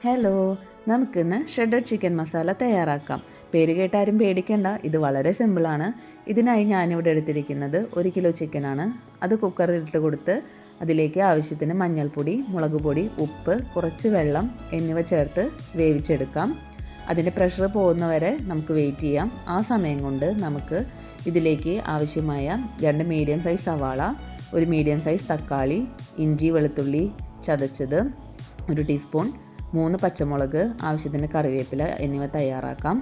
Hello, നമുക്കിന്ന് shredded chicken masala തയ്യാറാക്കാം. പേര് കേട്ടാരും പേടിക്കേണ്ട, ഇത് വളരെ സിമ്പിളാണ്. ഇതിനായി ഞാനിവിടെ എടുത്തിരിക്കുന്നത് 1 കിലോ ചിക്കനാണ്. അത് കുക്കറിൽ ഇട്ട് കൊടുത്ത് അതിലേക്ക് ആവശ്യത്തിന് മഞ്ഞൾപ്പൊടി, മുളക് പൊടി, ഉപ്പ്, കുറച്ച് വെള്ളം എന്നിവ ചേർത്ത് വേവിച്ചെടുക്കാം. അതിൻ്റെ പ്രഷർ പോകുന്നവരെ നമുക്ക് വെയിറ്റ് ചെയ്യാം. ആ സമയം കൊണ്ട് നമുക്ക് ഇതിലേക്ക് ആവശ്യമായ 2 മീഡിയം സൈസ് സവാള, 1 മീഡിയം സൈസ് തക്കാളി, ഇഞ്ചി വെളുത്തുള്ളി ചതച്ചത് 1 ടീസ്പൂൺ, 3 പച്ചമുളക്, ആവശ്യത്തിന് കറിവേപ്പില എന്നിവ തയ്യാറാക്കാം.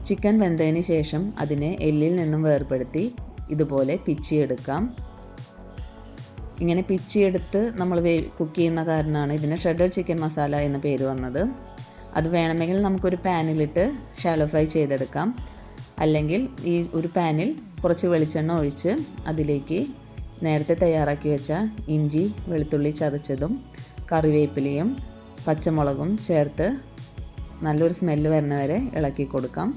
ചിക്കൻ വെന്തതിന് ശേഷം അതിനെ എല്ലിൽ നിന്നും വേർപെടുത്തി ഇതുപോലെ പിച്ചിയെടുക്കാം. ഇങ്ങനെ പിച്ചിയെടുത്ത് നമ്മൾ കുക്ക് ചെയ്യുന്ന കാരണമാണ് ഇതിന് ഷ്രെഡഡ് ചിക്കൻ മസാല എന്ന പേര് വന്നത്. അത് വേണമെങ്കിൽ നമുക്കൊരു പാനിലിട്ട് ഷാലോ ഫ്രൈ ചെയ്തെടുക്കാം. അല്ലെങ്കിൽ ഈ ഒരു പാനിൽ കുറച്ച് വെളിച്ചെണ്ണ ഒഴിച്ച് അതിലേക്ക് നേരത്തെ തയ്യാറാക്കി വെച്ച ഇഞ്ചി വെളുത്തുള്ളി ചതച്ചതും കറിവേപ്പിലയും പച്ചമുളകും ചേർത്ത് നല്ലൊരു സ്മെല്ല് വരുന്നവരെ ഇളക്കി കൊടുക്കാം.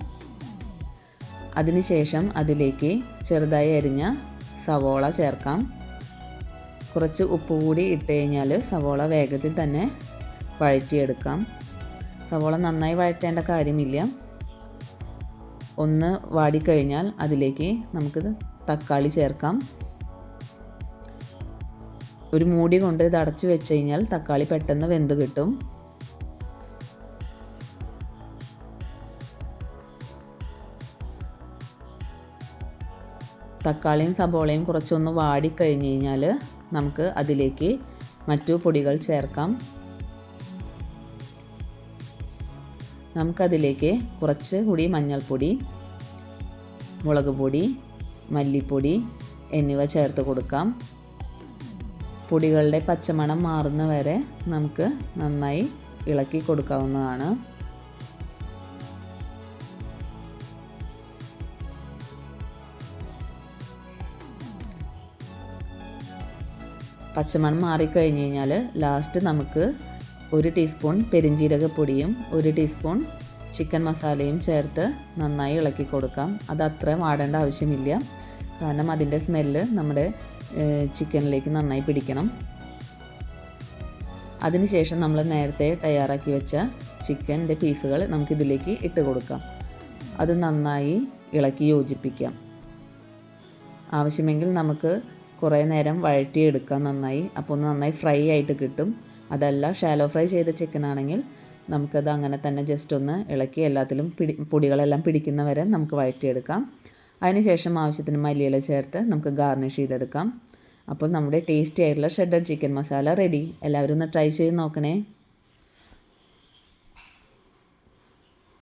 അതിനുശേഷം അതിലേക്ക് ചെറുതായി അരിഞ്ഞ സവോള ചേർക്കാം. കുറച്ച് ഉപ്പ് കൂടി ഇട്ട് കഴിഞ്ഞാൽ സവോള വേഗത്തിൽ തന്നെ വഴറ്റിയെടുക്കാം. സവോള നന്നായി വഴറ്റേണ്ട കാര്യമില്ല. ഒന്ന് വാടിക്കഴിഞ്ഞാൽ അതിലേക്ക് നമുക്ക് തക്കാളി ചേർക്കാം. ഒരു മൂടി കൊണ്ട് ഇത് അടച്ചു വെച്ച് കഴിഞ്ഞാൽ തക്കാളി പെട്ടെന്ന് വെന്ത് കിട്ടും. തക്കാളിയും സബോളയും കുറച്ചൊന്ന് വാടിക്കഴിഞ്ഞ് കഴിഞ്ഞാൽ നമുക്ക് അതിലേക്ക് മറ്റു പൊടികൾ ചേർക്കാം. നമുക്കതിലേക്ക് കുറച്ച് കൂടി മഞ്ഞൾപ്പൊടി, മുളക് പൊടി, മല്ലിപ്പൊടി എന്നിവ ചേർത്ത് കൊടുക്കാം. പൊടികളുടെ പച്ചമണം മാറുന്ന വരെ നമുക്ക് നന്നായി ഇളക്കി കൊടുക്കാവുന്നതാണ്. പച്ചമണം മാറിക്കഴിഞ്ഞ് കഴിഞ്ഞാൽ ലാസ്റ്റ് നമുക്ക് 1 ടീസ്പൂൺ പെരിഞ്ജീരകപ്പൊടിയും 1 ടീസ്പൂൺ ചിക്കൻ മസാലയും ചേർത്ത് നന്നായി ഇളക്കി കൊടുക്കാം. അത് അത്ര വാടേണ്ട ആവശ്യമില്ല, കാരണം അതിൻ്റെ സ്മെല്ല് നമ്മുടെ ചിക്കനിലേക്ക് നന്നായി പിടിക്കണം. അതിനുശേഷം നമ്മൾ നേരത്തെ തയ്യാറാക്കി വെച്ച ചിക്കൻ്റെ പീസുകൾ നമുക്കിതിലേക്ക് ഇട്ട് കൊടുക്കാം. അത് നന്നായി ഇളക്കി യോജിപ്പിക്കാം. ആവശ്യമെങ്കിൽ നമുക്ക് കുറേ നേരം വഴറ്റിയെടുക്കാം നന്നായി. അപ്പോൾ ഒന്ന് നന്നായി ഫ്രൈ ആയിട്ട് കിട്ടും. അതല്ല ഷാലോ ഫ്രൈ ചെയ്ത ചിക്കൻ ആണെങ്കിൽ നമുക്കത് അങ്ങനെ തന്നെ ജസ്റ്റ് ഒന്ന് ഇളക്കി എല്ലാത്തിലും പൊടികളെല്ലാം പിടിക്കുന്നവരെ നമുക്ക് വഴറ്റിയെടുക്കാം. അതിനുശേഷം ആവശ്യത്തിന് മല്ലിയില ചേർത്ത് നമുക്ക് ഗാർണിഷ് ചെയ്തെടുക്കാം. അപ്പോൾ നമ്മുടെ ടേസ്റ്റി ആയിട്ടുള്ള ഷ്രെഡഡ് ചിക്കൻ മസാല റെഡി. എല്ലാവരും ഒന്ന് ട്രൈ ചെയ്ത് നോക്കണേ.